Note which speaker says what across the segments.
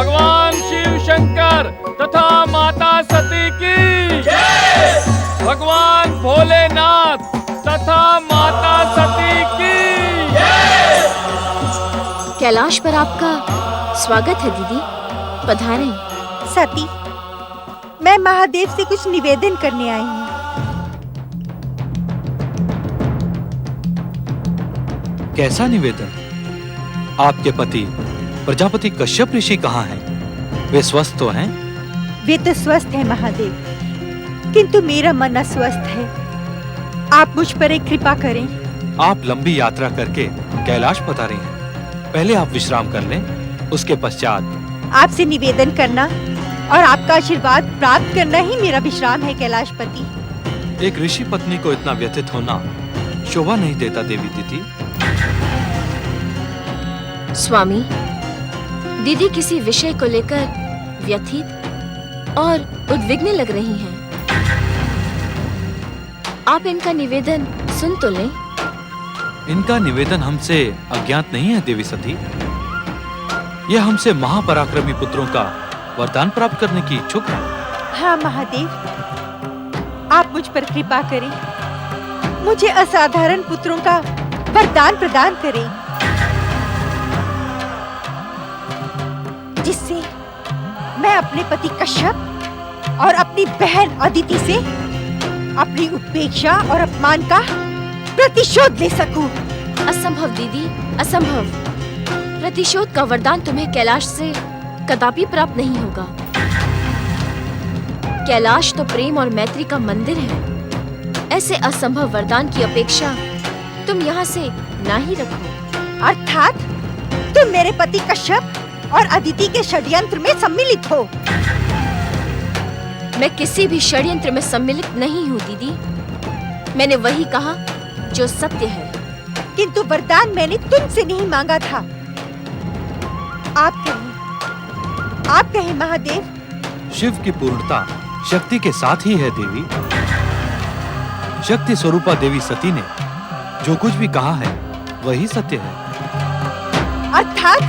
Speaker 1: भगवान शिव शंकर तथा माता सती की जय। भगवान भोलेनाथ तथा माता सती की जय।
Speaker 2: कैलाश पर आपका स्वागत है दीदी, पधारें।
Speaker 3: सती, मैं महादेव से कुछ निवेदन करने आई हूँ।
Speaker 4: कैसा निवेदन? आपके पति प्रजापति कश्यप ऋषि कहाँ हैं? वे स्वस्थ तो हैं?
Speaker 3: वे तो स्वस्थ हैं महादेव, किंतु मेरा मन अस्वस्थ है। आप मुझ पर एक कृपा करें।
Speaker 4: आप लंबी यात्रा करके कैलाश पधारे हैं, पहले आप विश्राम कर लें, उसके पश्चात
Speaker 3: आपसे निवेदन करना और आपका आशीर्वाद प्राप्त करना ही मेरा विश्राम है कैलाशपति।
Speaker 4: एक ऋषि पत्नी को इतना व्यथित होना शोभा नहीं देता देवी दीदी।
Speaker 2: स्वामी, दीदी किसी विषय को लेकर व्यथित और उद्विग्न लग रही हैं। आप इनका निवेदन सुन तो लें।
Speaker 4: इनका निवेदन हमसे अज्ञात नहीं है देवी सती। यह हमसे महापराक्रमी पुत्रों का वरदान प्राप्त करने की इच्छुक है।
Speaker 3: हाँ महादेव, आप मुझ पर कृपा करें, मुझे असाधारण पुत्रों का वरदान प्रदान करें, जिससे मैं अपने पति कश्यप और अपनी बहन अदिति से अपनी उपेक्षा और अपमान का प्रतिशोध ले सकूं।
Speaker 2: असंभव दीदी, असंभव। प्रतिशोध का वरदान तुम्हें कैलाश से कदापि प्राप्त नहीं होगा। कैलाश तो प्रेम और मैत्री का मंदिर है। ऐसे असंभव वरदान की अपेक्षा तुम यहाँ से ना ही रखो।
Speaker 3: अर्थात तुम मेरे पति कश्यप और अदिति के षड्यंत्र में सम्मिलित हो।
Speaker 2: मैं किसी भी षड्यंत्र में सम्मिलित नहीं हूँ दीदी। मैंने वही कहा जो सत्य है।
Speaker 3: किंतु वरदान मैंने तुमसे नहीं मांगा था। आप कहें महादेव।
Speaker 4: शिव की पूर्णता शक्ति के साथ ही है देवी। शक्ति स्वरूपा देवी सती ने जो कुछ भी कहा है वही सत्य है।
Speaker 3: अर्थात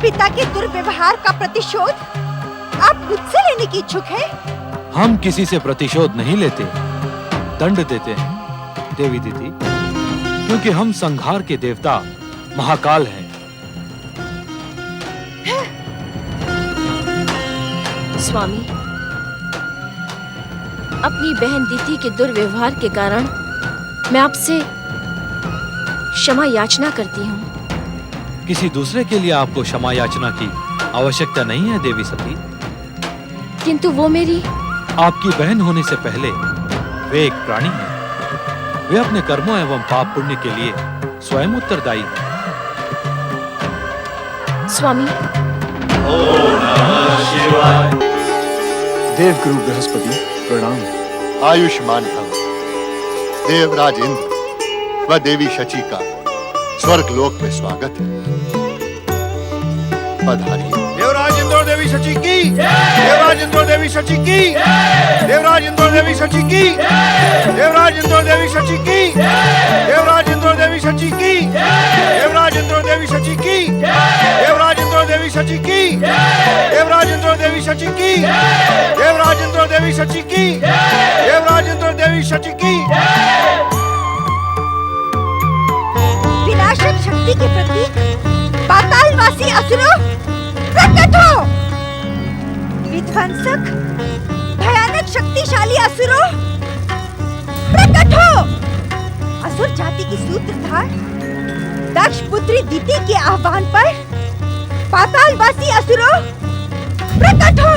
Speaker 3: पिता के दुर्व्यवहार का प्रतिशोध आप मुझसे लेने की इच्छुक हैं?
Speaker 4: हम किसी से प्रतिशोध नहीं लेते, दंड देते हैं देवी दीदी, क्योंकि हम संहार के देवता महाकाल हैं।
Speaker 2: स्वामी, अपनी बहन दीति के दुर्व्यवहार के कारण मैं आपसे क्षमा याचना करती हूँ।
Speaker 4: किसी दूसरे के लिए आपको क्षमा याचना की आवश्यकता नहीं है देवी सती।
Speaker 2: किंतु वो मेरी
Speaker 4: आपकी बहन होने से पहले वे एक प्राणी हैं। वे अपने कर्मों एवं पाप पुण्य के लिए स्वयं उत्तरदायी हैं।
Speaker 2: स्वामी।
Speaker 5: ओम नमः शिवाय।
Speaker 6: देवगुरु बृहस्पति प्रणाम।
Speaker 5: आयुष्मान भव। देवराज इंद्र व देवी शची का स्वर्ग लोक में स्वागत है। पधारिए।
Speaker 7: देवराज इंद्र और देवी शची की। देवराज इंद्र और देवी शची की। देवराज इंद्र और देवी शची की। देवराज इंद्र और देवी शची की। देवराज इंद्र और देवी शची की। देवराज इंद्र और देवी शची की। देवराज इंद्र और देवी शची की। देवराज इंद्र और देवी शची की। देवराज इंद्र और देवी शची की। देवराज इंद्र और देवी शची की।
Speaker 3: विनाशक शक्ति के प्रतीक पातालवासी असुरों, प्रकट हो। विध्वंसक भयानक शक्तिशाली असुरों, प्रकट हो। असुर जाति की सूत्रधार दक्ष पुत्री दिति के आह्वान पर पातालवासी असुरों, प्रकट हो।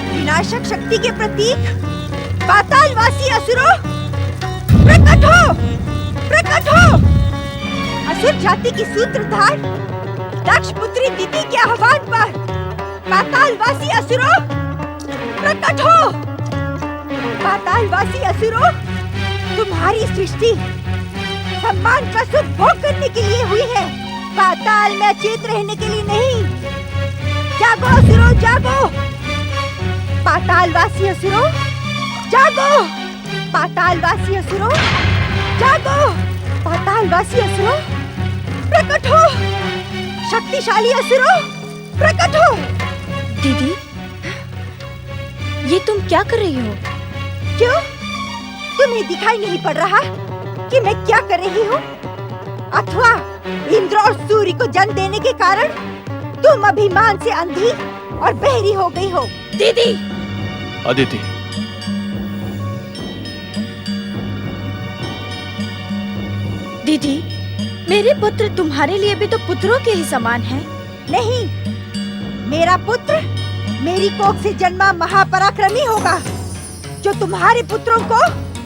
Speaker 3: विनाशक शक्ति के प्रतीक पातालवासी असुरों, प्रकट हो, प्रकट हो। असुर जाति की सूत्रधार दक्ष पुत्री दिति के आह्वान पर पातालवासी असुरों, प्रकट हो। पातालवासी असुरों, तुम्हारी सृष्टि सम्मान का सुख भोग करने के लिए हुई है, पाताल में अचेत रहने के लिए नहीं। जागो असुरों, जागो। पातालवासी असुरों, जागो। पातालवासी असुरों, जागो। पातालवासी असुरों, प्रकट हो। शक्तिशाली असुरों, प्रकट हो।
Speaker 2: दीदी, ये तुम क्या कर रही हो?
Speaker 3: क्यों? तुम्हें दिखाई नहीं पड़ रहा कि मैं क्या कर रही हूँ? अथवा इंद्र और सूर्य को जन्म देने के कारण तुम अभिमान से अंधी और बहरी हो गई हो।
Speaker 2: दीदी,
Speaker 6: अदिति,
Speaker 2: दीदी, मेरे पुत्र तुम्हारे लिए भी तो पुत्रों के ही समान हैं।
Speaker 3: नहीं, मेरा पुत्र मेरी कोख से जन्मा महापराक्रमी होगा जो तुम्हारे पुत्रों को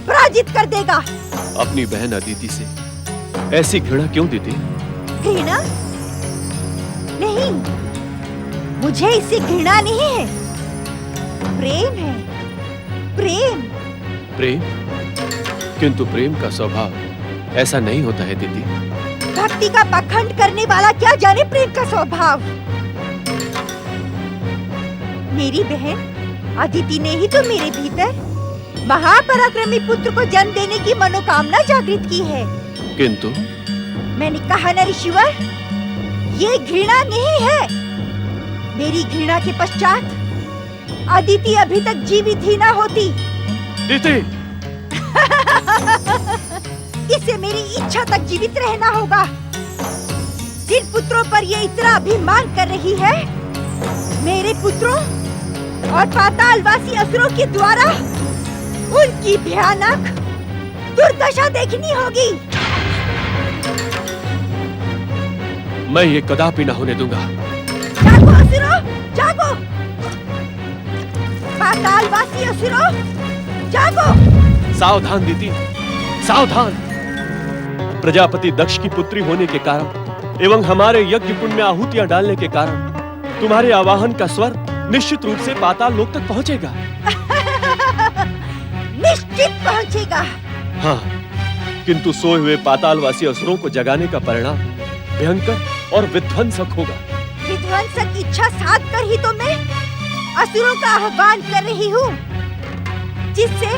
Speaker 3: पराजित कर देगा।
Speaker 6: अपनी बहन अदिति से ऐसी घृणा क्यों दीदी?
Speaker 3: घृणा? नहीं, मुझे इससे घृणा नहीं है, प्रेम है। प्रेम।
Speaker 6: प्रेम? किंतु प्रेम का स्वभाव ऐसा नहीं होता है दीदी।
Speaker 3: भक्ति का पाखंड करने वाला क्या जाने प्रेम का स्वभाव। मेरी बहन अदिति ने ही तो मेरे भीतर महापराक्रमी पुत्र को जन्म देने की मनोकामना जागृत की है।
Speaker 6: किंतु
Speaker 3: मैंने कहा न ऋषिवर, ये घृणा नहीं है। मेरी घृणा के पश्चात अदिति अभी तक जीवित ही ना होती।
Speaker 6: दीदी,
Speaker 3: इसे मेरी इच्छा तक जीवित रहना होगा। जिन पुत्रों पर ये इतना अभिमान कर रही है, मेरे पुत्रों और पातालवासी असुरों के द्वारा उनकी भयानक दुर्दशा देखनी होगी।
Speaker 6: मैं ये कदापि न होने दूंगा।
Speaker 3: जागो असुरों, जागो! पातालवासी असुरों, जागो!
Speaker 6: सावधान दीदी, सावधान! प्रजापति दक्ष की पुत्री होने के कारण एवं हमारे यज्ञ कुंड में आहुतियां डालने के कारण तुम्हारे आवाहन का स्वर निश्चित रूप से पाताल लोक तक पहुंचेगा।
Speaker 3: निश्चित पहुंचेगा।
Speaker 6: हाँ, किंतु सोए हुए पातालवासी असुरों को जगाने का परिणाम भयंकर और विध्वंसक होगा।
Speaker 3: विध्वंसक इच्छा साध कर ही तो मैं असुरों का आह्वान कर रही हूँ, जिससे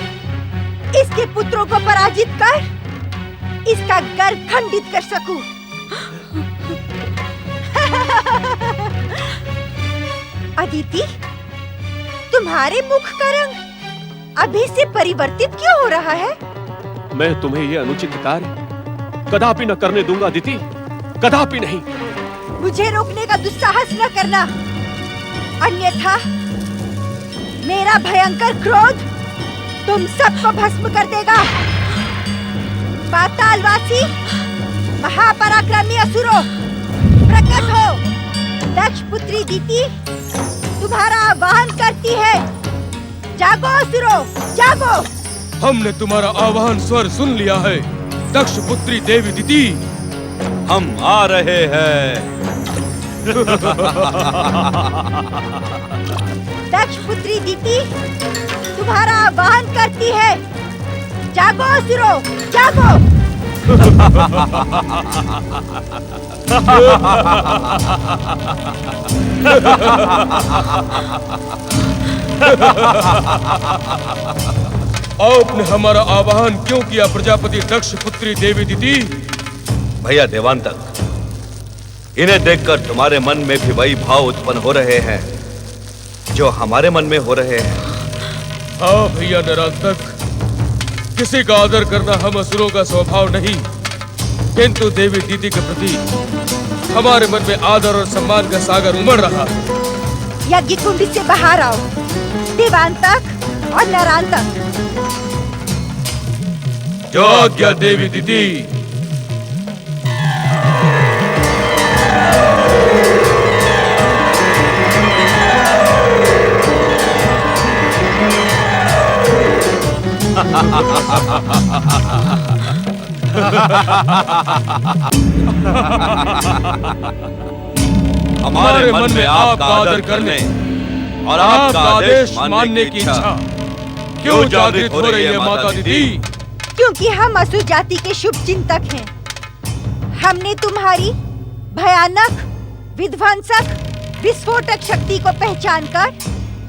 Speaker 3: इसके पुत्रों को पराजित कर इसका गर्भ खंडित कर सकूं। अदिति, तुम्हारे मुख का रंग अभी से परिवर्तित क्यों हो रहा है?
Speaker 6: मैं तुम्हें यह अनुचित कार्य कदापि न करने दूंगा अदिति, कदापि नहीं।
Speaker 3: मुझे रोकने का दुस्साहस न करना, अन्यथा मेरा भयंकर क्रोध तुम सबको भस्म कर देगा। पातालवासी महापराक्रमी असुरों, प्रकट हो। दक्ष पुत्री दीति तुम्हारा आह्वान करती है। जागो असुरों, जागो!
Speaker 1: हमने तुम्हारा आह्वान स्वर सुन लिया है। दक्ष पुत्री देवी दीति,
Speaker 8: हम आ रहे हैं।
Speaker 3: दक्ष पुत्री दीति तुम्हारा आह्वान करती है। जागो असुरों, जागो!
Speaker 1: आपने हमारा आह्वान क्यों किया प्रजापति दक्ष पुत्री देवी दीति?
Speaker 8: भैया देवांतक, इन्हें देखकर तुम्हारे मन में भी वही भाव उत्पन्न हो रहे हैं जो हमारे मन में हो रहे हैं।
Speaker 1: हाँ भैया निरंतक, किसी का आदर करना हम असुरों का स्वभाव नहीं, किंतु देवी दीदी के प्रति हमारे मन में आदर और सम्मान का सागर उमड़ रहा है।
Speaker 3: यज्ञ कुंड से बाहर आओ, देवांतक और नरांतक।
Speaker 1: जो आज्ञा देवी दीदी।
Speaker 8: हमारे मन में आपका आदर करने और आपका आदेश मानने की इच्छा
Speaker 1: क्यों जागृत हो रही है माता दीदी?
Speaker 3: क्योंकि हम असुर जाति के शुभ चिंतक हैं। हमने तुम्हारी भयानक, विध्वंसक, विस्फोटक शक्ति को पहचान कर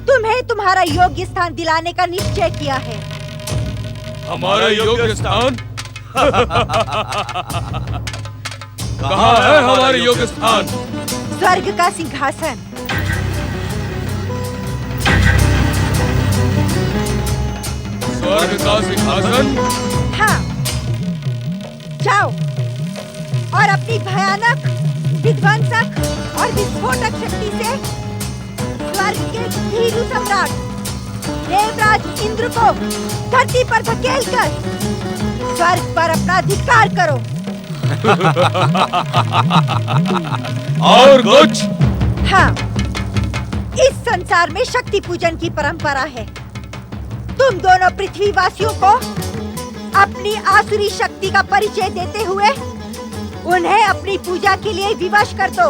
Speaker 3: तुम्हें तुम्हारा योग्य स्थान दिलाने का निश्चय किया है।
Speaker 1: हमारा योग्य स्थान? कहाँ है हमारे योग्य स्थान?
Speaker 3: स्वर्ग का सिंहासन।
Speaker 1: स्वर्ग का सिंहासन।
Speaker 3: हाँ, जाओ और अपनी भयानक, विध्वंसक और विस्फोटक शक्ति से स्वर्ग के भीरू सम्राट देवराज इंद्र को धरती पर धकेलकर स्वर्ग पर अपना अधिकार करो।
Speaker 1: और कुछ?
Speaker 3: हाँ, इस संसार में शक्ति पूजन की परंपरा है। तुम दोनों पृथ्वीवासियों को अपनी आसुरी शक्ति का परिचय देते हुए उन्हें अपनी पूजा के लिए विवश कर दो।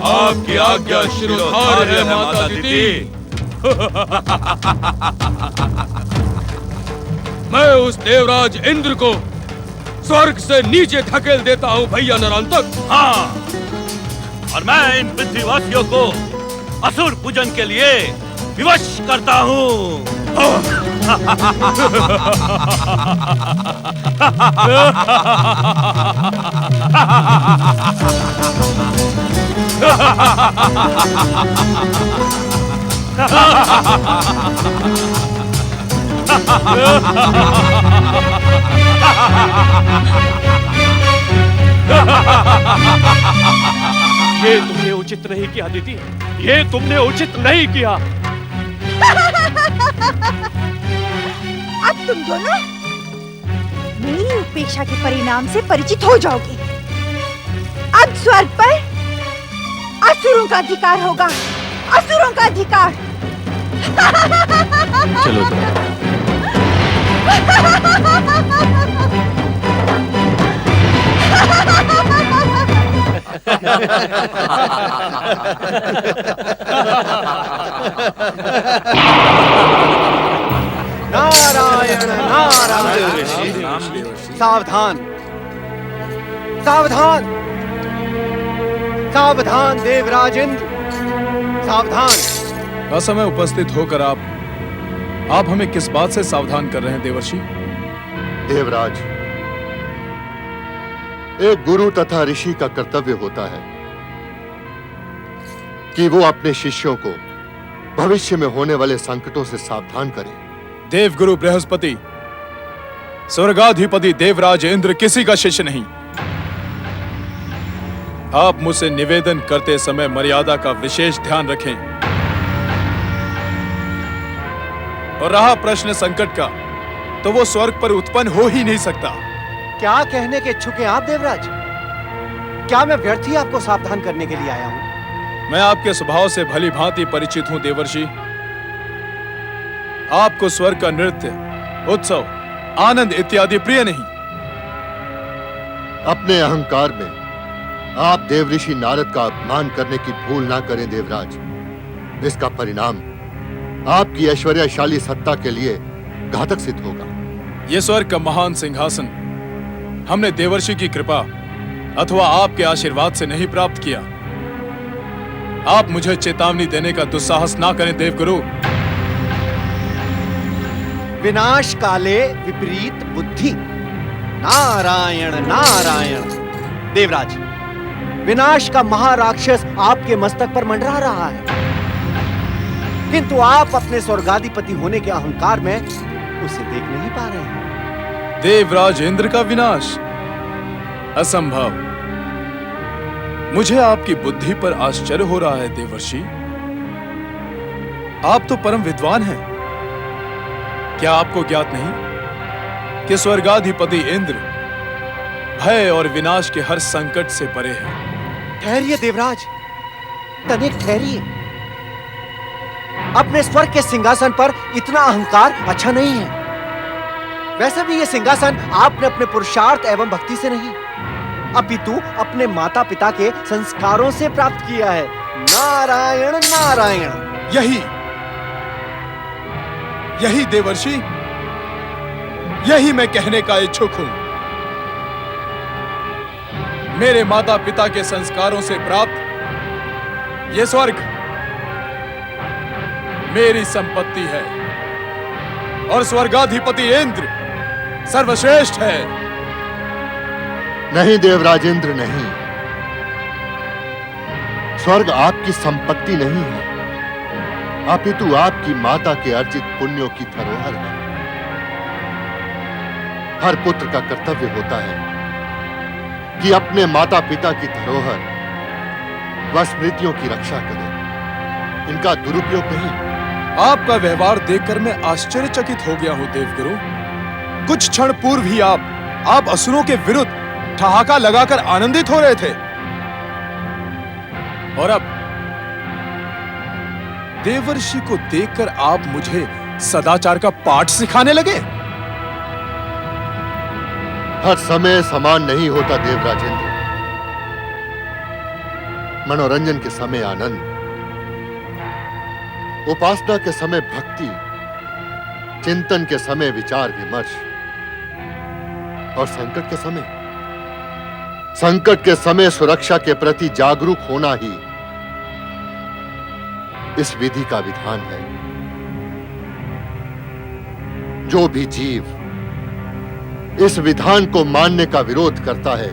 Speaker 1: आपकी आज्ञा शिरोधार्य है माता दीदी। मैं उस देवराज इंद्र को स्वर्ग से नीचे धकेल देता हूँ भैया नरांतक।
Speaker 8: हाँ, और मैं इन पृथ्वीवासियों को असुर पूजन के लिए विवश करता हूँ।
Speaker 6: ये तुमने उचित नहीं किया दीदी, ये तुमने उचित नहीं किया।
Speaker 3: अब तुम दोनों मेरी उपेक्षा के परिणाम से परिचित हो जाओगे। अब स्वर्ग पर असुरों का अधिकार होगा, असुरों का अधिकार।
Speaker 4: चलो
Speaker 7: नारायण नारायण। सावधान सावधान सावधान देवराज इंद्र, सावधान।
Speaker 9: असमय उपस्थित होकर आप हमें किस बात से सावधान कर रहे हैं देवर्षि?
Speaker 5: देवराज, एक गुरु तथा ऋषि का कर्तव्य होता है कि वो अपने शिष्यों को भविष्य में होने वाले संकटों से सावधान करे।
Speaker 9: देवगुरु बृहस्पति, स्वर्गाधिपति देवराज इंद्र किसी का शिष्य नहीं। आप मुझसे निवेदन करते समय मर्यादा का विशेष ध्यान रखें। और रहा प्रश्न संकट का, तो वो स्वर्ग पर उत्पन्न हो ही नहीं सकता।
Speaker 7: क्या कहने के इच्छुक हैं आप देवराज? क्या मैं व्यर्थ ही आपको सावधान करने के लिए आया हूं?
Speaker 9: मैं आपके स्वभाव से भली भांति परिचित हूं देवर्षि। आपको स्वर्ग का नृत्य, उत्सव, आनंद इत्यादि प्रिय नहीं।
Speaker 5: अपने अहंकार में आप देवऋषि नारद का अपमान करने की भूल ना करें देवराज। इसका परिणाम आपकी ऐश्वर्यशाली सत्ता के लिए घातक सिद्ध होगा।
Speaker 9: यह स्वर्ग का महान सिंहासन हमने देवर्षि की कृपा अथवा आपके आशीर्वाद से नहीं प्राप्त किया। आप मुझे चेतावनी देने का दुस्साहस ना करें देवगुरु।
Speaker 7: विनाश काले विपरीत बुद्धि। नारायण नारायण। देवराज, विनाश का महाराक्षस आपके मस्तक पर मंडरा रहा है, किंतु आप अपने स्वर्गाधिपति होने के अहंकार में उसे देख नहीं पा रहे हैं।
Speaker 9: देवराज इंद्र का विनाश असंभव। मुझे आपकी बुद्धि पर आश्चर्य हो रहा है देवर्षि। आप तो परम विद्वान हैं। क्या आपको ज्ञात नहीं कि स्वर्गाधिपति इंद्र भय और विनाश के हर संकट से परे है?
Speaker 7: ठहरिए देवराज, तनिक ठहरिए। अपने स्वर्ग के सिंहासन पर इतना अहंकार अच्छा नहीं है। वैसे भी यह सिंहासन आपने अपने पुरुषार्थ एवं भक्ति से नहीं, अपितु अपने माता पिता के संस्कारों से प्राप्त किया है। नारायण नारायण।
Speaker 9: यही देवर्षि, यही मैं कहने का इच्छुक हूं। मेरे माता पिता के संस्कारों से प्राप्त यह स्वर्ग मेरी संपत्ति है और स्वर्गाधिपति इंद्र सर्वश्रेष्ठ है।
Speaker 5: नहीं देवराज इंद्र, नहीं। स्वर्ग आपकी संपत्ति नहीं है, अपितु आपकी माता के अर्जित पुण्यों की धरोहर है। हर पुत्र का कर्तव्य होता है कि अपने माता पिता की धरोहर व स्मृतियों की रक्षा करे, इनका दुरुपयोग नहीं।
Speaker 9: आपका व्यवहार देखकर मैं आश्चर्यचकित हो गया हूं देवगुरु। कुछ क्षण पूर्व ही आप असुरों के विरुद्ध ठहाका लगाकर आनंदित हो रहे थे, और अब देवर्षि को देखकर आप मुझे सदाचार का पाठ सिखाने लगे।
Speaker 5: हर समय समान नहीं होता देवराजेंद्र। मनोरंजन के समय आनंद, उपासना के समय भक्ति, चिंतन के समय विचार विमर्श, और संकट के समय सुरक्षा के प्रति जागरूक होना ही इस विधि का विधान है। जो भी जीव इस विधान को मानने का विरोध करता है,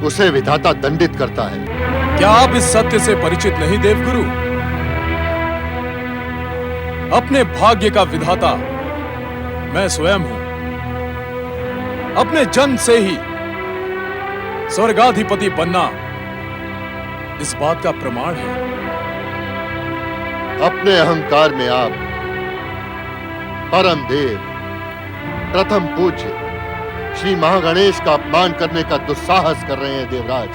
Speaker 5: उसे विधाता दंडित करता है।
Speaker 9: क्या आप इस सत्य से परिचित नहीं देवगुरु? अपने भाग्य का विधाता मैं स्वयं हूं। अपने जन्म से ही स्वर्गाधिपति बनना इस बात का प्रमाण है।
Speaker 5: अपने अहंकार में आप परम देव, प्रथम पूज्य श्री महागणेश का अपमान करने का दुस्साहस कर रहे हैं देवराज।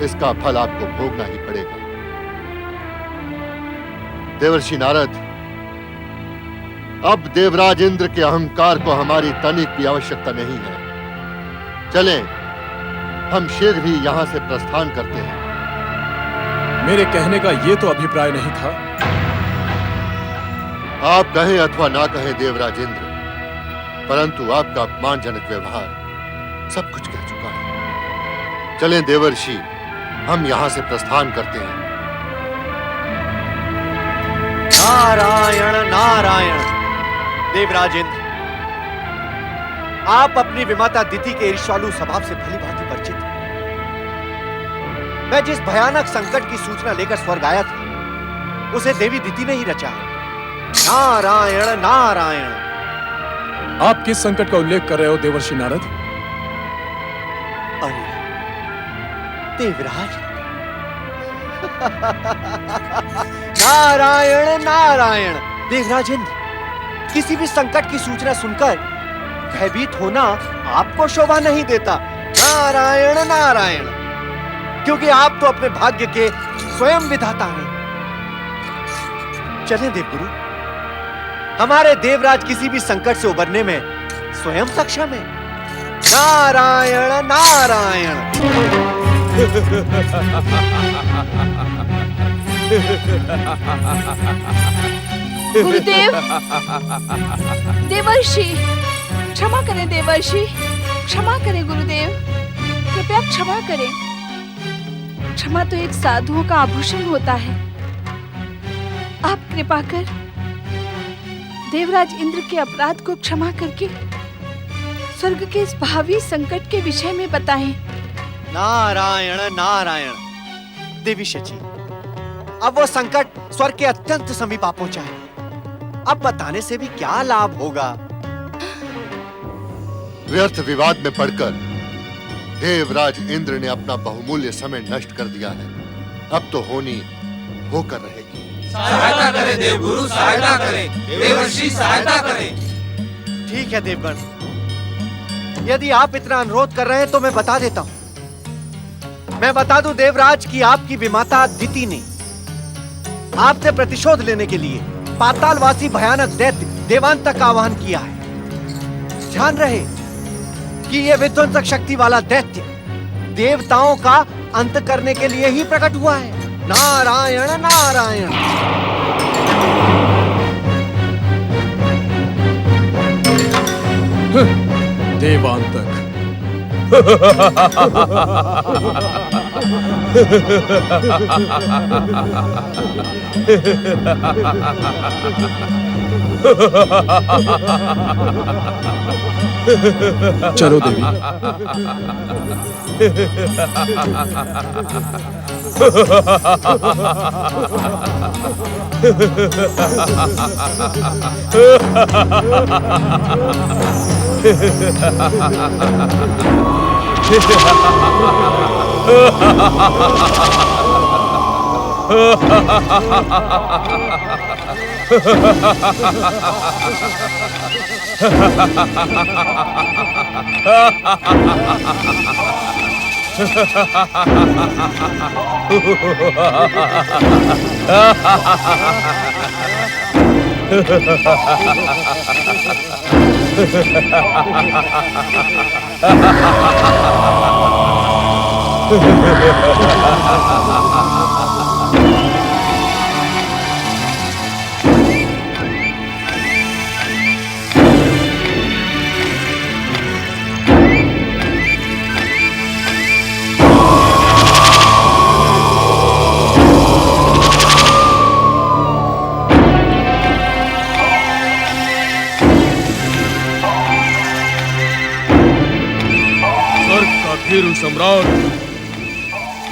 Speaker 5: इसका फल आपको भोगना ही पड़ेगा। देवर्षि नारद, अब देवराज इंद्र के अहंकार को हमारी तनिक भी आवश्यकता नहीं है। चलें, हम शीघ्र ही यहां से प्रस्थान करते हैं।
Speaker 9: मेरे कहने का यह तो अभिप्राय नहीं था।
Speaker 5: आप कहें अथवा ना कहें देवराज इंद्र, परंतु आपका अपमानजनक व्यवहार सब कुछ कह चुका है। चलें देवर्षि, हम यहां से प्रस्थान करते हैं।
Speaker 10: नारायण नारायण। देवराजेंद्र, आप अपनी विमाता दिति के ईर्ष्यालु स्वभाव से भली भांति परिचित हैं। मैं जिस भयानक संकट की सूचना लेकर स्वर्ग आया था, उसे देवी दिति ने ही रचा है। नारायण नारायण।
Speaker 9: आप किस संकट का उल्लेख कर रहे हो देवर्षि नारद?
Speaker 10: अरे देवराज, नारायण नारायण। देवराजेंद्र, किसी भी संकट की सूचना सुनकर भयभीत होना आपको शोभा नहीं देता। नारायण नारायण, क्योंकि आप तो अपने भाग्य के स्वयं विधाता हैं। चलें देवगुरु, हमारे देवराज किसी भी संकट से उबरने में स्वयं सक्षम है। नारायण नारायण।
Speaker 3: गुरुदेव, देवर्षि, क्षमा करें देवर्षि, क्षमा करें गुरुदेव, कृपया क्षमा करें। क्षमा तो एक साधुओं का आभूषण होता है। आप कृपा कर देवराज इंद्र के अपराध को क्षमा करके स्वर्ग के इस भावी संकट के विषय में बताएं।
Speaker 10: नारायण नारायण। देवी शची, अब वो संकट स्वर्ग के अत्यंत समीप आ पहुंचा है। अब बताने से भी क्या लाभ होगा?
Speaker 5: व्यर्थ विवाद में पड़कर देवराज इंद्र ने अपना बहुमूल्य समय नष्ट कर दिया है। अब तो होनी होकर रहेगी।
Speaker 11: सहायता करें देवगुरु, सहायता करें देवर्षि, सहायता करें।
Speaker 10: ठीक है देवगण, यदि आप इतना अनुरोध कर रहे हैं तो मैं बता देता हूं। मैं बता दूं देवराज की आपकी विमाता दिति ने आपसे प्रतिशोध लेने के लिए पातालवासी भयानक दैत्य देवांतक का आह्वान किया है। ध्यान रहे कि यह विध्वंसक शक्ति वाला दैत्य देवताओं का अंत करने के लिए ही प्रकट हुआ है। नारायण नारायण।
Speaker 9: देवांतक। चलो देवी।
Speaker 1: वीरू सम्राट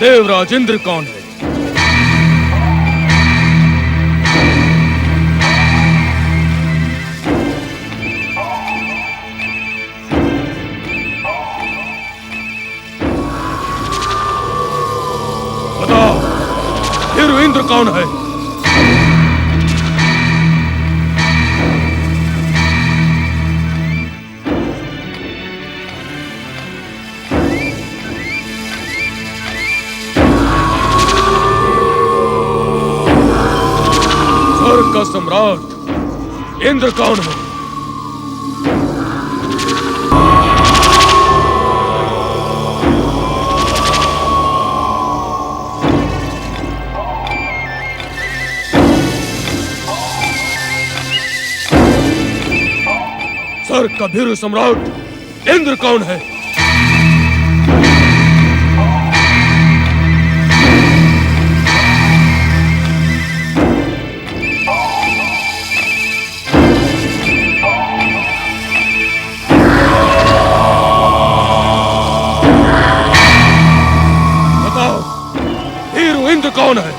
Speaker 1: देवराज इंद्र कौन है? बताओ, वीरू इंद्र कौन है? का सम्राट इंद्र कौन है? स्वर्ग का वीरू सम्राट इंद्र कौन है? कौन है?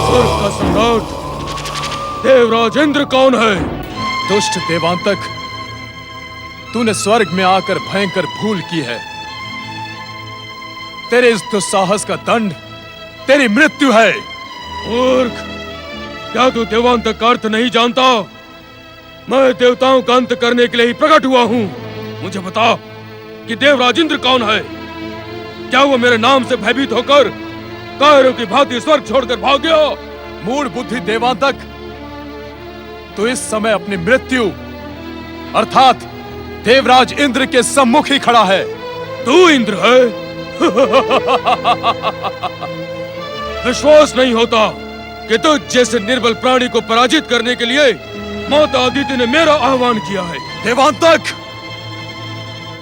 Speaker 1: स्वर्ग का सम्राट देवराज इंद्र कौन है?
Speaker 9: दुष्ट देवांतक, तूने स्वर्ग में आकर भयंकर भूल की है। तेरे इस दुस्साहस का दंड तेरी मृत्यु है।
Speaker 1: मूर्ख, क्या तू देवांतक का अर्थ नहीं जानता? मैं देवताओं का अंत करने के लिए ही प्रकट हुआ हूँ। मुझे बता कि देवराज इंद्र कौन है? क्या वो मेरे नाम से भयभीत होकर कायरों की भांति स्वर्ग छोड़कर भाग गया?
Speaker 9: मूढ़ बुद्धि देवांतक, तो इस समय अपनी मृत्यु अर्थात देवराज इंद्र के सम्मुख ही खड़ा है।
Speaker 1: तू इंद्र है? विश्वास नहीं होता कि तुझ जैसे निर्बल प्राणी को पराजित करने के लिए माता अदिति ने मेरा आह्वान किया है।
Speaker 9: देवांतक,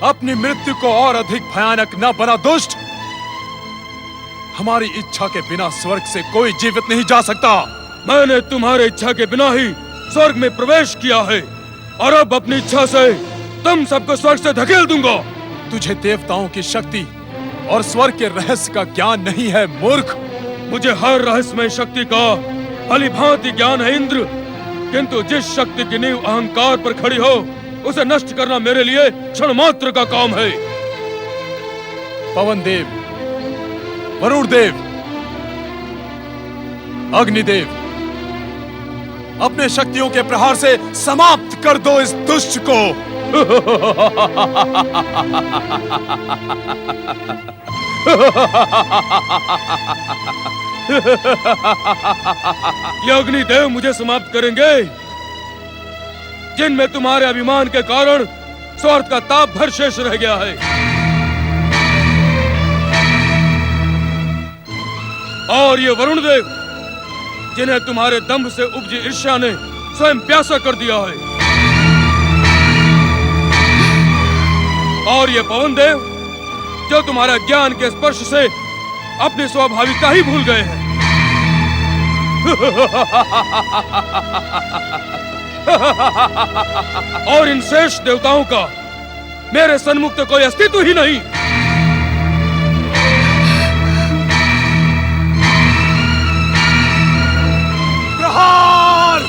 Speaker 9: अपनी मृत्यु को और अधिक भयानक न बना दुष्ट। हमारी इच्छा के बिना स्वर्ग से कोई जीवित नहीं जा सकता।
Speaker 1: मैंने तुम्हारे इच्छा के बिना ही स्वर्ग में प्रवेश किया है और अब अपनी इच्छा से तुम सबको स्वर्ग से धकेल दूंगा।
Speaker 9: तुझे देवताओं की शक्ति और स्वर्ग के रहस्य का ज्ञान नहीं है मूर्ख।
Speaker 1: मुझे हर रहस्यमय शक्ति का भलीभांति ज्ञान है इंद्र, किंतु जिस शक्ति की नींव अहंकार पर खड़ी हो उसे नष्ट करना मेरे लिए क्षण मात्र का काम है।
Speaker 9: पवन देव, वरुण देव, अग्निदेव, अपने शक्तियों के प्रहार से समाप्त कर दो इस दुष्ट को।
Speaker 1: ये अग्निदेव मुझे समाप्त करेंगे, जिनमें तुम्हारे अभिमान के कारण स्वार्थ का ताप भर शेष रह गया है। और ये वरुण देव, जिन्हें तुम्हारे दंभ से उपजी ईर्ष्या ने स्वयं प्यासा कर दिया है। और ये पवन देव, जो तुम्हारा ज्ञान के स्पर्श से अपनी स्वाभाविकता ही भूल गए हैं। और इन शेष देवताओं का मेरे सन्मुख तो कोई अस्तित्व ही नहीं।
Speaker 7: प्रहार!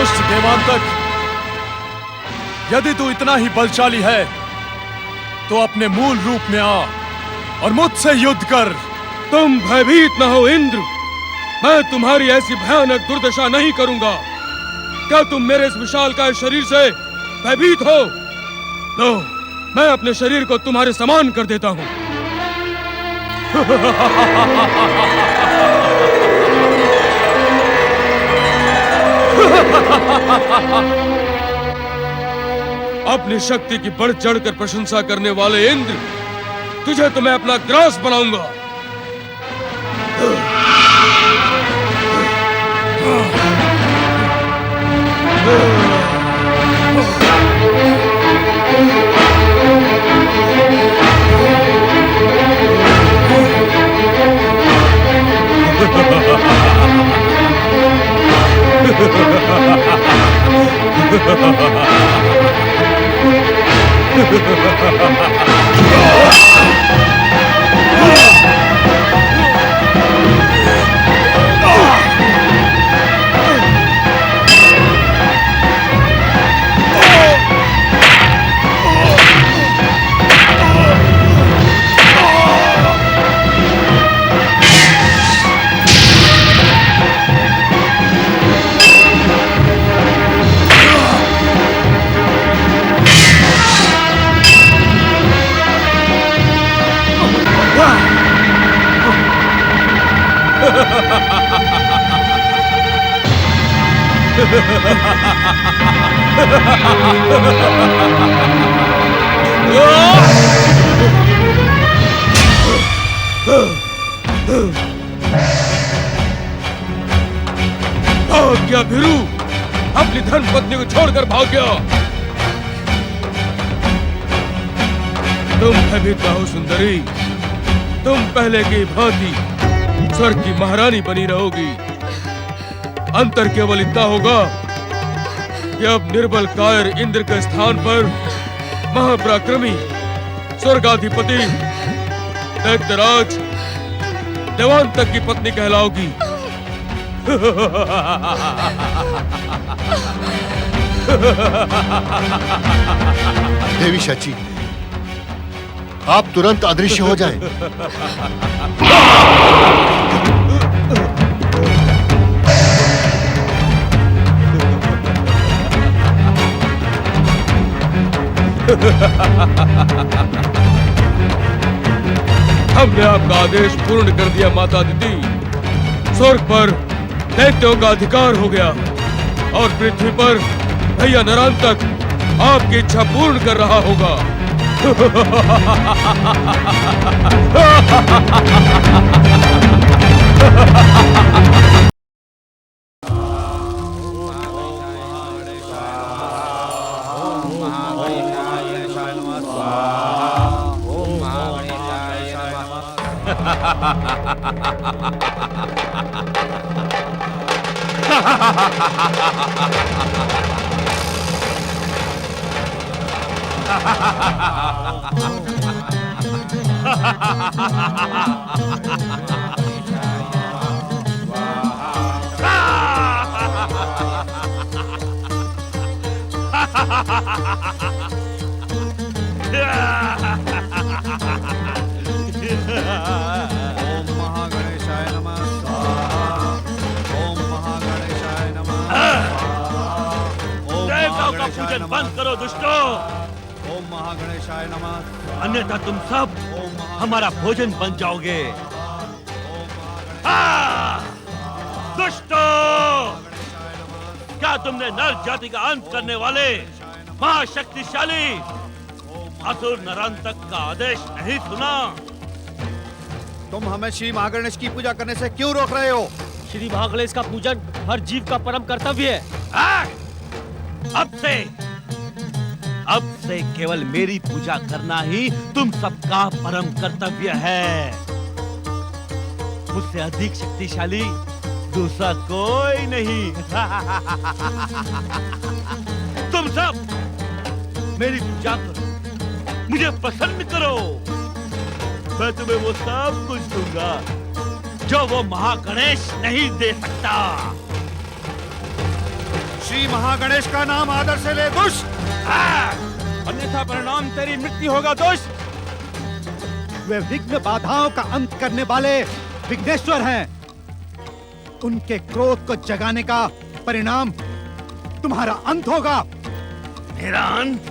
Speaker 9: धृतराष्ट्र देवांतक, यदि तू इतना ही बलशाली है तो अपने मूल रूप में आ और मुझसे युद्ध कर।
Speaker 1: तुम भयभीत न हो इंद्र, मैं तुम्हारी ऐसी भयानक दुर्दशा नहीं करूंगा। क्या तुम मेरे इस विशालकाय शरीर से भयभीत हो? लो, मैं अपने शरीर को तुम्हारे समान कर देता हूं। अपनी शक्ति की बढ़ चढ़कर प्रशंसा करने वाले इंद्र, तुझे तो मैं अपना ग्रास बनाऊंगा। भाग गया भिरू, अपनी धर्म पत्नी को छोड़कर भाग गया। तुम भयभीत न हो सुंदरी, तुम पहले की भांति स्वर्ग की महारानी बनी रहोगी। अंतर केवल इतना होगा कि अब निर्बल कायर इंद्र के स्थान पर महापराक्रमी स्वर्गाधिपति दैत्यराज देवांतक की पत्नी कहलाओगी।
Speaker 5: देवी शची, आप तुरंत अदृश्य हो जाएं।
Speaker 1: हमने आपका आदेश पूर्ण कर दिया माता दीदी। स्वर्ग पर दैत्यों का अधिकार हो गया और पृथ्वी पर भैया नरांतक आपकी इच्छा पूर्ण कर रहा होगा।
Speaker 6: पूजन बंद करो दुष्टो।
Speaker 7: ओम महागणेशाय नमः।
Speaker 6: अन्यथा तुम सब हमारा भोजन बन जाओगे। दुष्टो, क्या तुमने नर जाति का अंत करने वाले महाशक्तिशाली असुर नरांतक का आदेश नहीं सुना?
Speaker 7: तुम हमें श्री महागणेश की पूजा करने से क्यों रोक रहे हो?
Speaker 6: श्री महागणेश का पूजन हर जीव का परम कर्तव्य है। अब से केवल मेरी पूजा करना ही तुम सबका परम कर्तव्य है। मुझसे अधिक शक्तिशाली दूसरा कोई नहीं। तुम सब मेरी पूजा करो, मुझे प्रसन्न करो, मैं तुम्हें वो सब कुछ दूंगा जो वो महागणेश नहीं दे सकता।
Speaker 7: श्री महागणेश का नाम आदर से ले दुष्ट,
Speaker 6: अन्यथा परिणाम तेरी मृत्यु होगा दुष्ट।
Speaker 10: वे विघ्न बाधाओं का अंत करने वाले विघ्नेश्वर हैं। उनके क्रोध को जगाने का परिणाम तुम्हारा अंत होगा।
Speaker 6: मेरा अंत?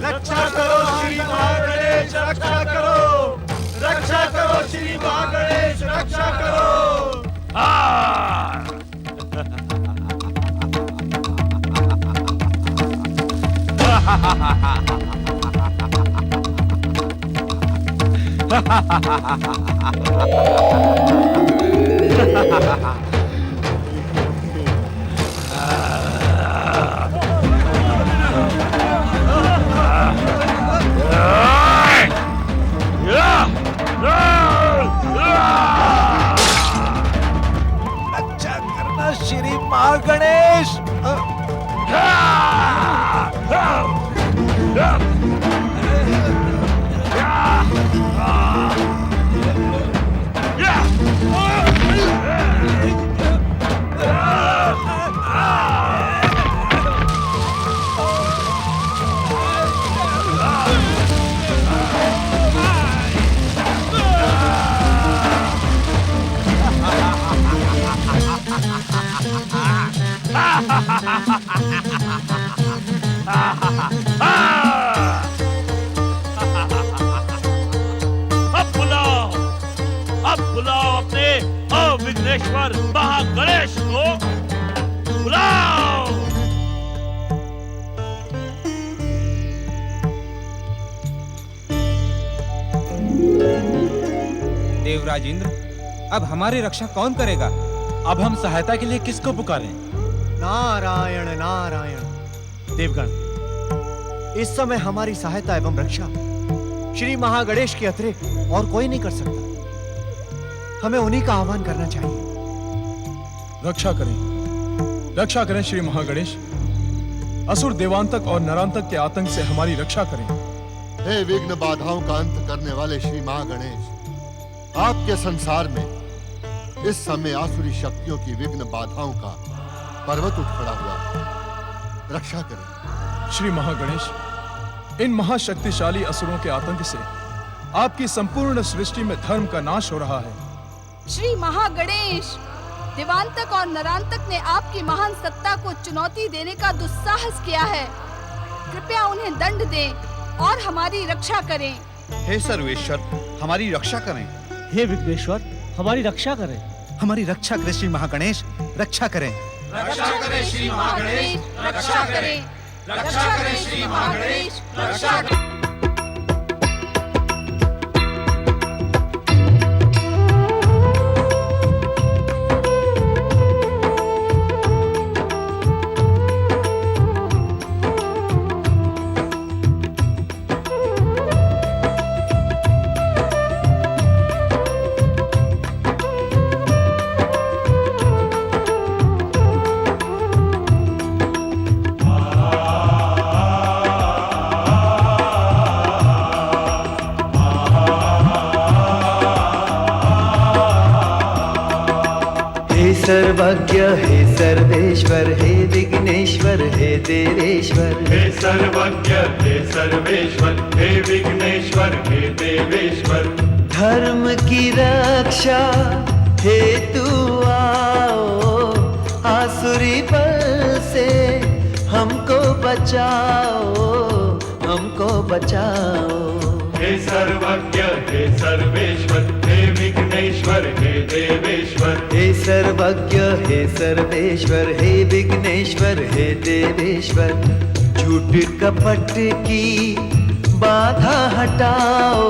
Speaker 7: रक्षा करो श्री महागणेश, रक्षा करो, रक्षा करो श्री महागणेश, रक्षा करो।
Speaker 10: रक्षा करना श्री महागणेश।
Speaker 6: अब बुलाओ अपने विघ्नेश्वर महागणेश को, बुलाओ।
Speaker 12: देवराज इंद्र, अब हमारी रक्षा कौन करेगा?
Speaker 4: अब हम सहायता के लिए किसको पुकारें?
Speaker 10: नारायण नारायण। देवगण, इस समय हमारी सहायता एवं रक्षा श्री महागणेश के अतिरिक्त और कोई नहीं कर सकता। हमें उन्हीं का आह्वान करना चाहिए।
Speaker 9: रक्षा करें श्री महागणेश। असुर देवांतक और नरांतक के आतंक से हमारी रक्षा करें।
Speaker 5: हे विघ्न बाधाओं का अंत करने वाले श्री महागणेश, आपके संसार में इस समय आसुरी शक्तियों की विघ्न बाधाओं का पर्वत उठ खड़ा हुआ है। रक्षा करें
Speaker 9: श्री महागणेश। इन महाशक्तिशाली असुरों के आतंक से आपकी संपूर्ण सृष्टि में धर्म का नाश हो रहा है।
Speaker 13: श्री महागणेश, देवांतक और नरांतक ने आपकी महान सत्ता को चुनौती देने का दुस्साहस किया है। कृपया उन्हें दंड दें और हमारी रक्षा करें।
Speaker 7: हे सर्वेश्वर, हमारी रक्षा करें।
Speaker 10: हे विघ्नेश्वर, हमारी रक्षा करें। हमारी रक्षा करें श्री महागणेश, रक्षा करें।
Speaker 11: रक्षा करें श्री महागणेश, रक्षा करें, रक्षा करें श्री महागणेश, रक्षा करें।
Speaker 14: सर्वज्ञ हे सर्वेश्वर हे विघ्नेश्वर हे देवेश्वर,
Speaker 15: हे सर्वज्ञ हे सर्वेश्वर हे विघ्नेश्वर हे देवेश्वर।
Speaker 14: धर्म की रक्षा हेतु आओ, आसुरी बल से हमको बचाओ, हमको बचाओ।
Speaker 15: हे सर्वज्ञ हे सर्वेश्वर हे विघ्नेश्वर हे देवेश्वर,
Speaker 14: हे सर्वज्ञ हे सर्वेश्वर हे विघ्नेश्वर हे देवेश्वर। झूठ कपट की बाधा हटाओ,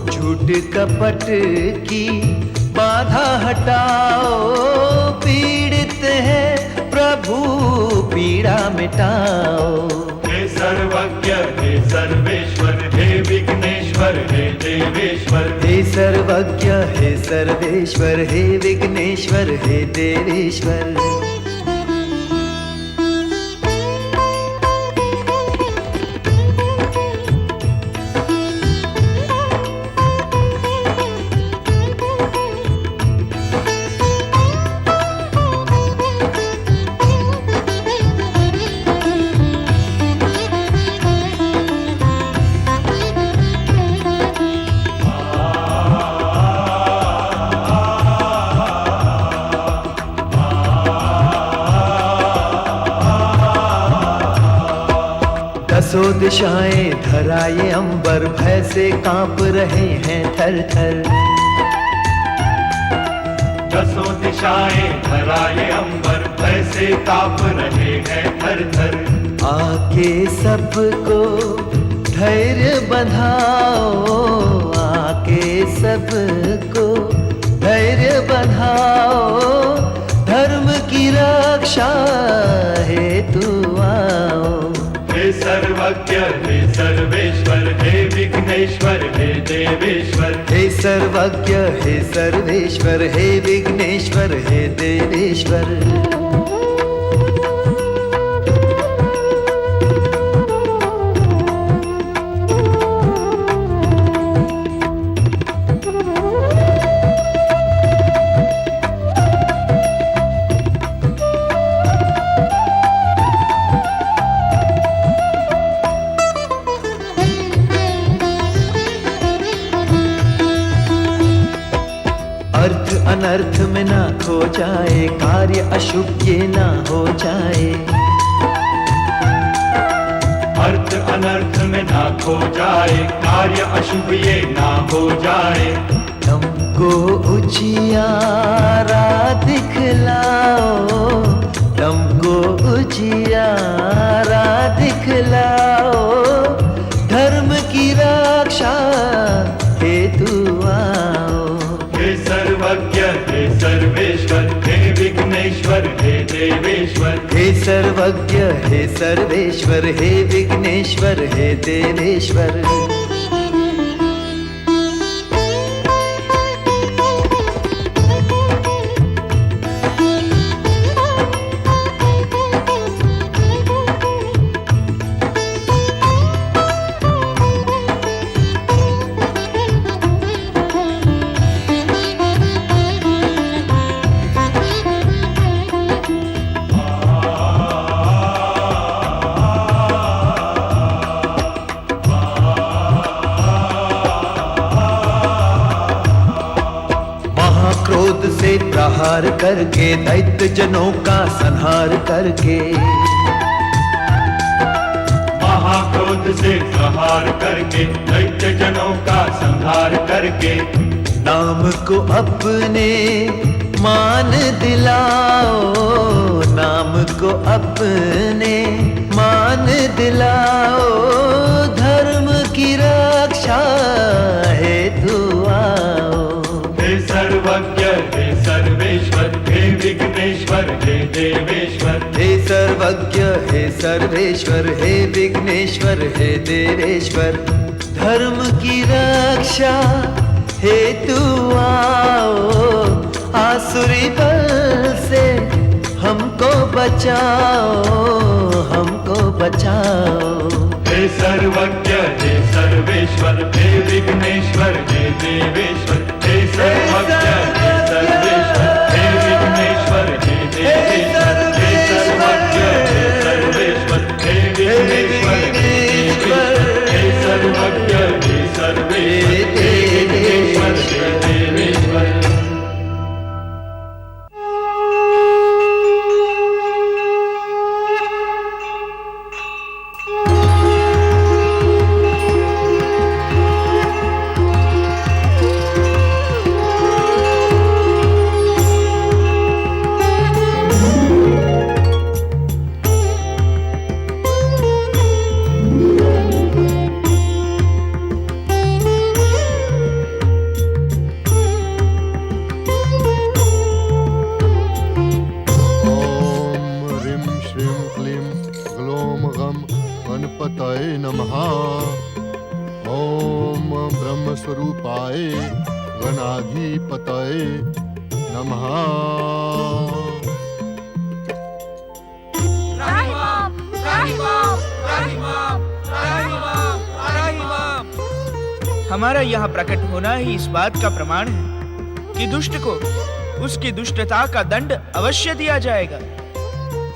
Speaker 14: झूठ कपट की बाधा हटाओ। पीड़ित है प्रभु पीड़ा मिटाओ।
Speaker 15: हे सर्वज्ञ हे सर्वेश्वर हे विघ्नेश्वर हे देवेश्वर
Speaker 14: हे सर्वज्ञ हे सर्वेश्वर हे विघ्नेश्वर हे देवेश्वर दसों दिशाएं धराए अंबर भय से कांप रहे हैं थर थर
Speaker 15: दसों दिशाएं धराए अंबर भय से कांप रहे हैं थर थर
Speaker 14: आके सबको धैर्य बंधाओ आके सबको धैर्य बंधाओ धर्म की रक्षा हेतु आओ
Speaker 15: हे सर्वज्ञ हे सर्वेश्वर हे विघ्नेश्वर हे देवेश्वर
Speaker 14: हे सर्वज्ञ हे सर्वेश्वर हे विघ्नेश्वर हे देवेश्वर अर्थ अनर्थ में ना खो जाए कार्य अशुभ ये ना हो जाए
Speaker 15: अर्थ अनर्थ में ना खो जाए कार्य अशुभ ये ना हो जाए
Speaker 14: तुमको उजियारा दिखलाओ तुमको उजियारा दिखलाओ धर्म की रक्षा हेतु आओ
Speaker 15: हे सर्वज्ञ हे सर्वेश्वर हे विघ्नेश्वर हे देवेश्वर
Speaker 14: हे सर्वज्ञ हे सर्वेश्वर हे विघ्नेश्वर हे देवेश्वर क्रोध से प्रहार करके दैत्य जनों का संहार करके
Speaker 15: महाक्रोध से प्रहार करके दैत्य जनों का संहार करके
Speaker 14: नाम को अपने मान दिलाओ नाम को अपने मान दिलाओ धर्म की रक्षा हेतु आओ
Speaker 15: हे सर्वज्ञ हे सर्वेश्वर हे विघ्नेश्वर हे देवेश्वर
Speaker 14: हे सर्वज्ञ हे सर्वेश्वर हे विघ्नेश्वर हे देवेश्वर धर्म की रक्षा हेतु आओ आसुरी बल से हमको बचाओ हमको बचाओ
Speaker 15: हे सर्वज्ञ हे सर्वेश्वर हे विघ्नेश्वर हे देवेश्वर हे सर्वज्ञ हे सर्वेश्वर हे विघ्नेश्वर हे देवेश्वर हे सर्वज्ञ हे सर्वेश्वर हे विघ्नेश्वर हे देवेश्वर हे सर्वज्ञ हे सर्वेश्वर हे विघ्नेश्वर हे देवेश्वर
Speaker 5: गणपतये नमः। ओम ब्रह्म स्वरूपाय गणाधिपतये नमः।
Speaker 16: हमारा यहाँ प्रकट होना ही इस बात का प्रमाण है कि दुष्ट को उसकी दुष्टता का दंड अवश्य दिया जाएगा।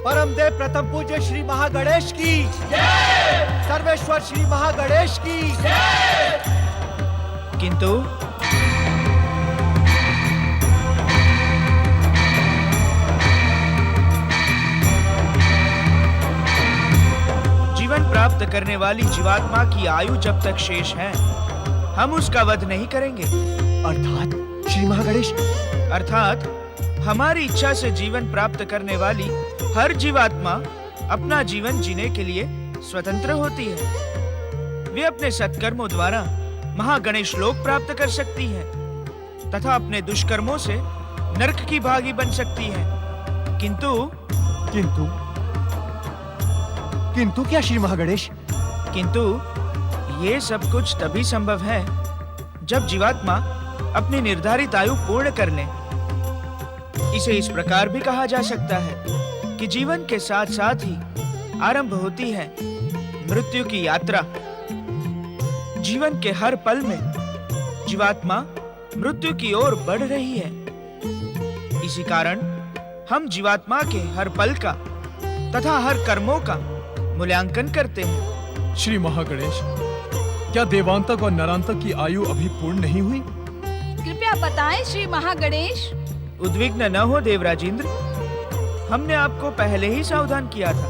Speaker 10: परमदेव प्रथम पूज्य श्री महागणेश की सर्वेश्वर श्री महागणेश की।
Speaker 16: किंतु जीवन प्राप्त करने वाली जीवात्मा की आयु जब तक शेष है, हम उसका वध नहीं करेंगे।
Speaker 10: अर्थात श्री महागणेश,
Speaker 16: अर्थात हमारी इच्छा से जीवन प्राप्त करने वाली हर जीवात्मा अपना जीवन जीने के लिए स्वतंत्र होती है। वे अपने सत्कर्मों द्वारा महागणेश लोक प्राप्त कर सकती है तथा अपने दुष्कर्मों से नरक की भागी बन सकती है। किंतु
Speaker 10: किंतु किंतु क्या श्री महागणेश?
Speaker 16: किंतु ये सब कुछ तभी संभव है जब जीवात्मा अपनी निर्धारित आयु पूर्ण कर ले। इसे इस प्रकार भी कहा जा सकता है कि जीवन के साथ साथ ही आरंभ होती है मृत्यु की यात्रा। जीवन के हर पल में जीवात्मा मृत्यु की ओर बढ़ रही है। इसी कारण हम जीवात्मा के हर पल का तथा हर कर्मों का मूल्यांकन करते हैं।
Speaker 9: श्री महागणेश, क्या देवांतक और नरांतक की आयु अभी पूर्ण नहीं हुई?
Speaker 13: कृपया बताएं श्री महागणेश।
Speaker 16: उद्विग्न न हो देवराजेंद्र, हमने आपको पहले ही सावधान किया था।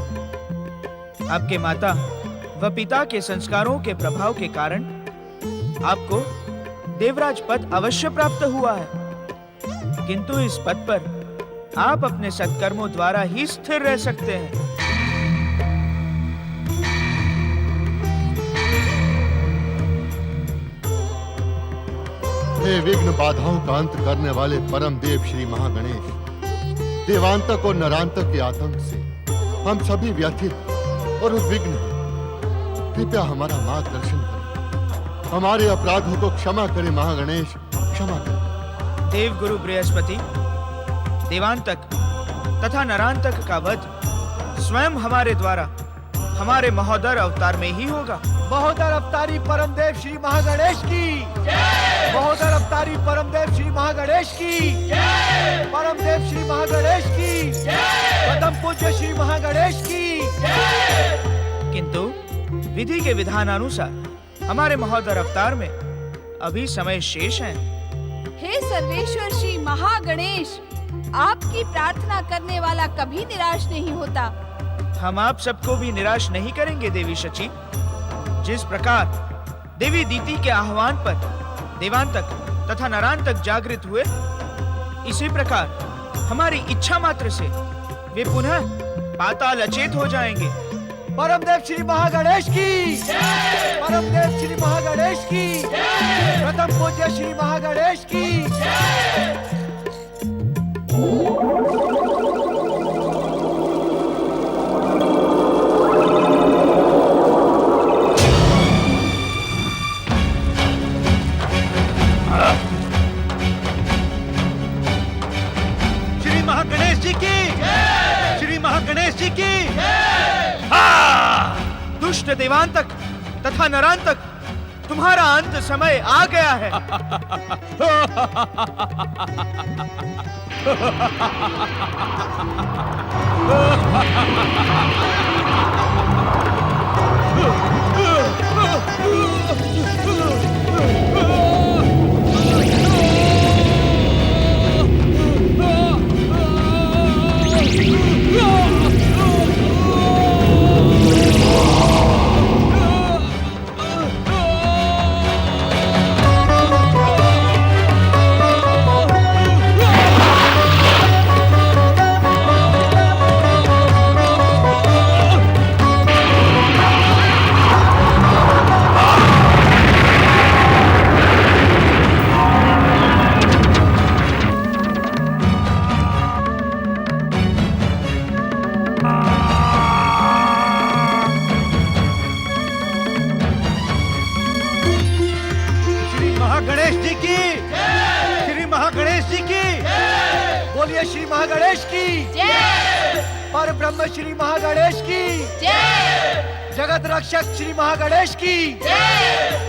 Speaker 16: आपके माता व पिता के संस्कारों के प्रभाव के कारण आपको देवराज पद अवश्य प्राप्त हुआ है, किंतु इस पद पर आप अपने सत्कर्मों द्वारा ही स्थिर रह सकते हैं।
Speaker 5: हे विघ्न बाधाओं का अंत करने वाले परम देव श्री महागणेश, देवांतक और नरांतक के आतंक से हम सभी व्यथित और उद्विग्न हैं। कृपया हमारा मार्गदर्शन करें, हमारे अपराधों को क्षमा करें महागणेश, क्षमा करें।
Speaker 16: देव गुरु बृहस्पति, देवांतक तथा नरांतक का वध स्वयं हमारे द्वारा हमारे महोदर अवतार में ही होगा।
Speaker 10: महोदर अवतारी परमदेव श्री महागणेश की। महोदर अवतारी परमदेव श्री महागणेश की। परमदेव श्री महागणेश की। प्रथम पूज्य श्री महागणेश की।
Speaker 16: किंतु विधि के विधानानुसार हमारे महोदर अवतार में अभी समय शेष है।
Speaker 13: हे सर्वेश्वर श्री महागणेश, आपकी प्रार्थना करने वाला कभी निराश नहीं होता।
Speaker 16: हम आप सबको भी निराश नहीं करेंगे देवी शची। जिस प्रकार देवी दीति के आह्वान पर देवांतक तथा नरांतक जागृत हुए, इसी प्रकार हमारी इच्छा मात्र से वे पुनः पाताल अचेत हो जाएंगे।
Speaker 10: परमदेव श्री महागणेश की। परमदेव श्री महागणेश की। प्रथम पूज्य श्री महागणेश की।
Speaker 16: दुष्ट देवांतक तथा नरांतक, तुम्हारा अंत समय आ गया है।
Speaker 10: बोलिए श्री महागणेश की
Speaker 13: जय।
Speaker 10: पर ब्रह्म श्री महागणेश की
Speaker 13: जय।
Speaker 10: जगत रक्षक श्री महागणेश की
Speaker 13: जय।